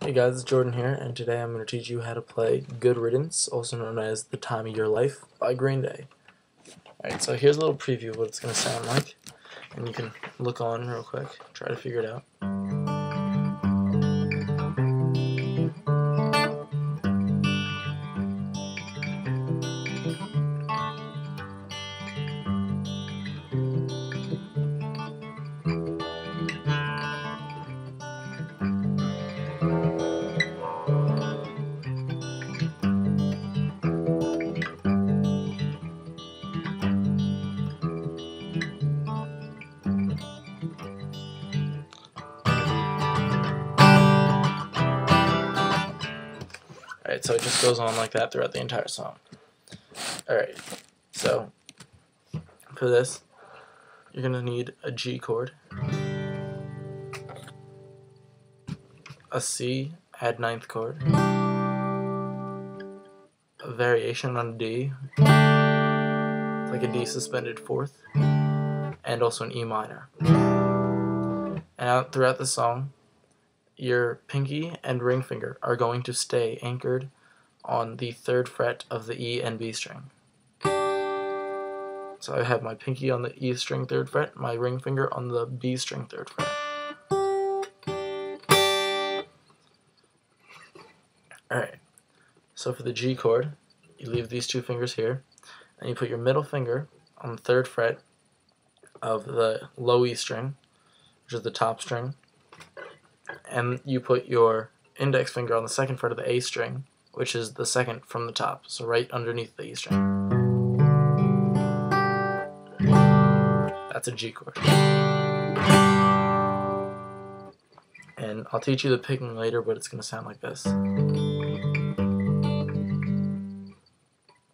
Hey guys, it's Jordan here, and today I'm going to teach you how to play Good Riddance, also known as The Time of Your Life by Green Day. Alright, so here's a little preview of what it's going to sound like, and you can look on real quick, try to figure it out. Alright, so it just goes on like that throughout the entire song. Alright, so for this, you're going to need a G chord, a C add ninth chord, a variation on D, like a D suspended fourth, and also an E minor. And throughout the song, your pinky and ring finger are going to stay anchored on the 3rd fret of the E and B string. So I have my pinky on the E string 3rd fret, my ring finger on the B string 3rd fret. Alright, so for the G chord, you leave these two fingers here, and you put your middle finger on the 3rd fret of the low E string, which is the top string, and you put your index finger on the 2nd fret of the A string, which is the 2nd from the top, so right underneath the E string. That's a G chord. And I'll teach you the picking later, but it's going to sound like this.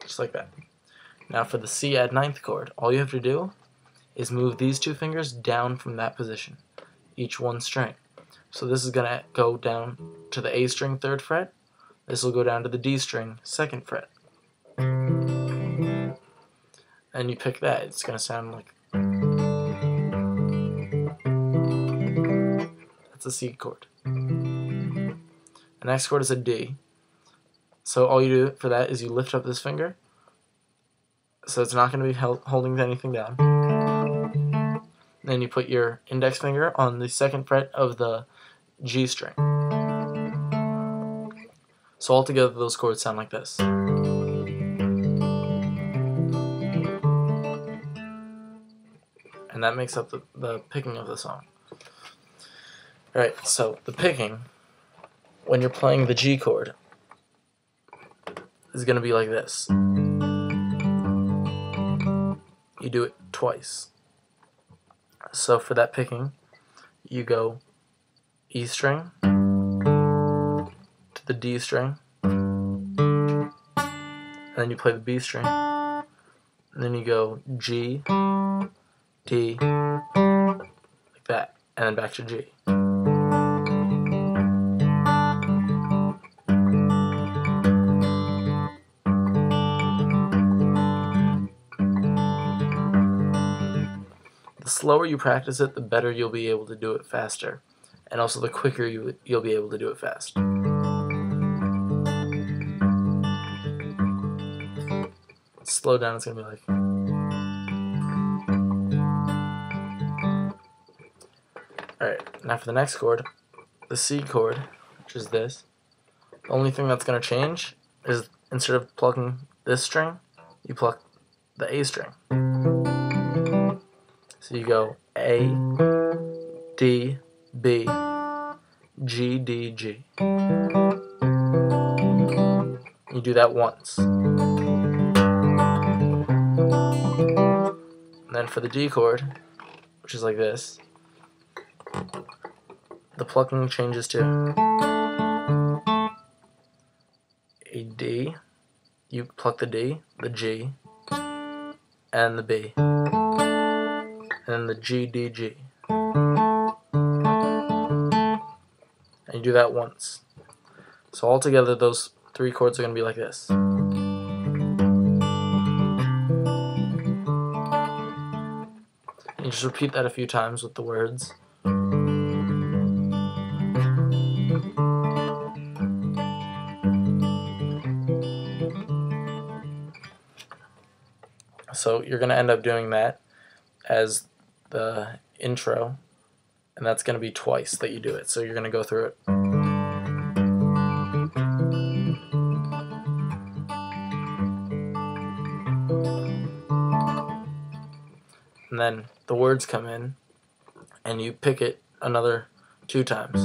Just like that. Now for the C add ninth chord, all you have to do is move these two fingers down from that position, each one string. So this is going to go down to the A string 3rd fret, this will go down to the D string 2nd fret. And you pick that, it's going to sound like... That's a C chord. The next chord is a D. So all you do for that is you lift up this finger, so it's not going to be holding anything down. Then you put your index finger on the 2nd fret of the G string. So altogether those chords sound like this. And that makes up the picking of the song. Alright, so the picking, when you're playing the G chord, is going to be like this. You do it twice. So for that picking, you go E string to the D string, and then you play the B string, and then you go G, D, like that, and then back to G. The slower you practice it, the better you'll be able to do it faster, and also the quicker you'll be able to do it fast. Slow down, it's going to be like... Alright, now for the next chord, the C chord, which is this. The only thing that's going to change is instead of plucking this string, you pluck the A string. So you go A, D, B, G, D, G. You do that once. And then for the D chord, which is like this, the plucking changes to a D, you pluck the D, the G, and the B, and the G, D, G. And you do that once. So altogether those 3 chords are going to be like this. And you just repeat that a few times with the words. So you're going to end up doing that as the intro, and that's going to be twice that you do it. So you're going to go through it. And then the words come in, and you pick it another 2 times.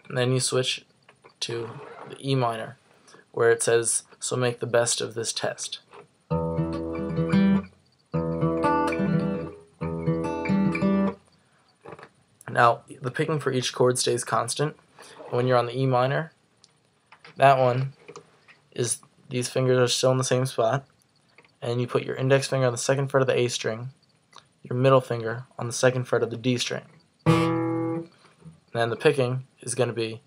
And then you switch to the E minor, where it says, "So make the best of this test." Now, the picking for each chord stays constant. When you're on the E minor, that one is, these fingers are still in the same spot, and you put your index finger on the 2nd fret of the A string, your middle finger on the 2nd fret of the D string. And then the picking is going to be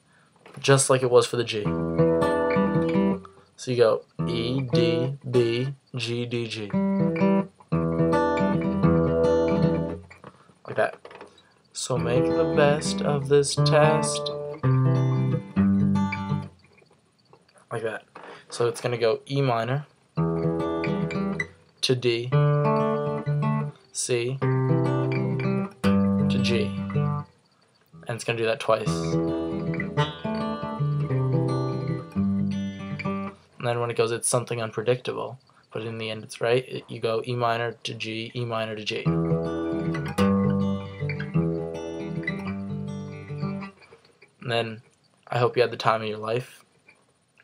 just like it was for the G. So you go E, D, B, G, D, G. Like that. So make the best of this test. Like that. So it's going to go E minor to D, C to G. And it's going to do that twice. And then when it goes, it's something unpredictable, but in the end it's right. You go E minor to G, E minor to G. And then I hope you had the time of your life.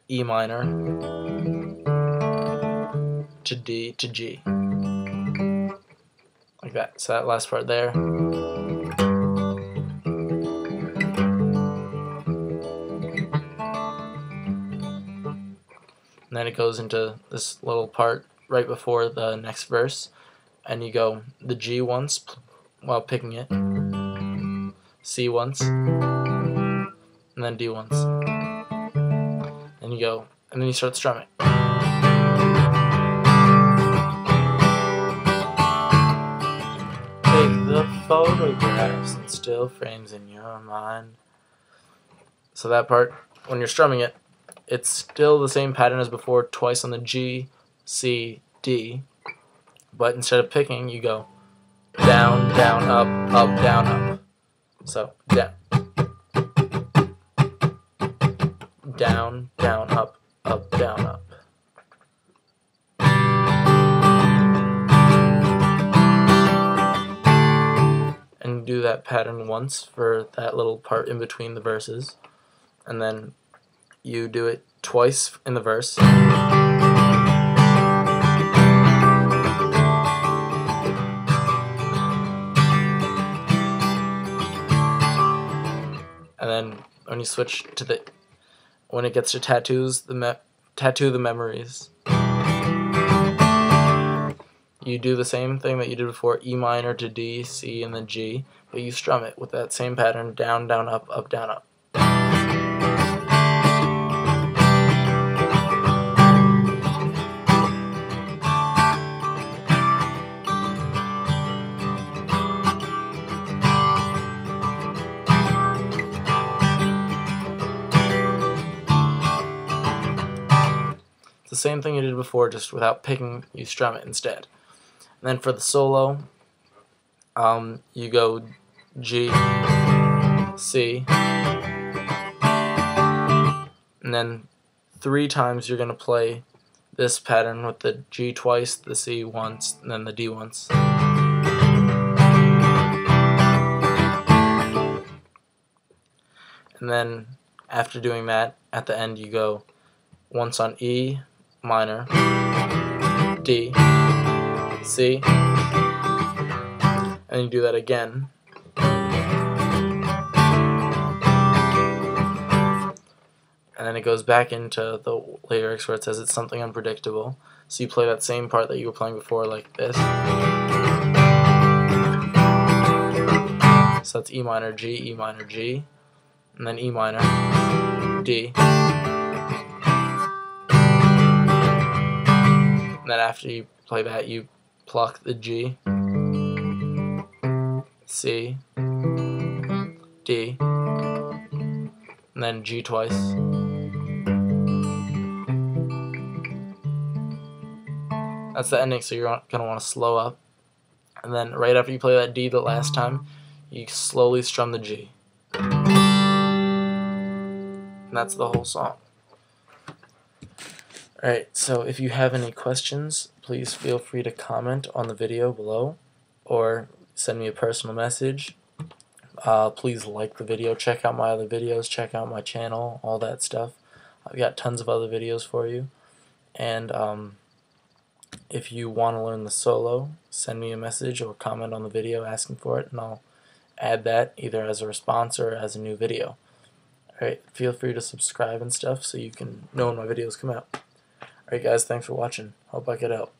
E minor to D to G. Like that. So that last part there. And then it goes into this little part right before the next verse, and you go the G once while picking it, C once, and then D once. And you go, and then you start strumming. Take the photographs and still frames in your mind. So that part, when you're strumming it, it's still the same pattern as before, twice on the G, C, D, but instead of picking, you go down, down, up, up, down, up. So down, down, down, up, up, down, up. And do that pattern once for that little part in between the verses, and then you do it twice in the verse. And then when you switch to the, when it gets to tattoos, tattoo the memories, you do the same thing that you did before, E minor to D, C, and then G, but you strum it with that same pattern, down, down, up, up, down, up. It's the same thing you did before, just without picking, you strum it instead. And then for the solo, you go G, C, and then 3 times you're going to play this pattern with the G twice, the C once, and then the D once. And then after doing that, at the end you go once on E minor, D, C, and you do that again. And then it goes back into the lyrics where it says it's something unpredictable. So you play that same part that you were playing before, like this. So that's E minor, G, and then E minor, D. And then after you play that, you pluck the G, C, D, and then G twice. That's the ending, so you're going to want to slow up. And then right after you play that D the last time, you slowly strum the G. And that's the whole song. Alright, so if you have any questions, please feel free to comment on the video below or send me a personal message. Please like the video, check out my other videos, check out my channel, all that stuff. I've got tons of other videos for you. And if you want to learn the solo, send me a message or comment on the video asking for it, and I'll add that either as a response or as a new video. Alright, feel free to subscribe and stuff so you can know when my videos come out. Alright guys, thanks for watching. Hope I could help.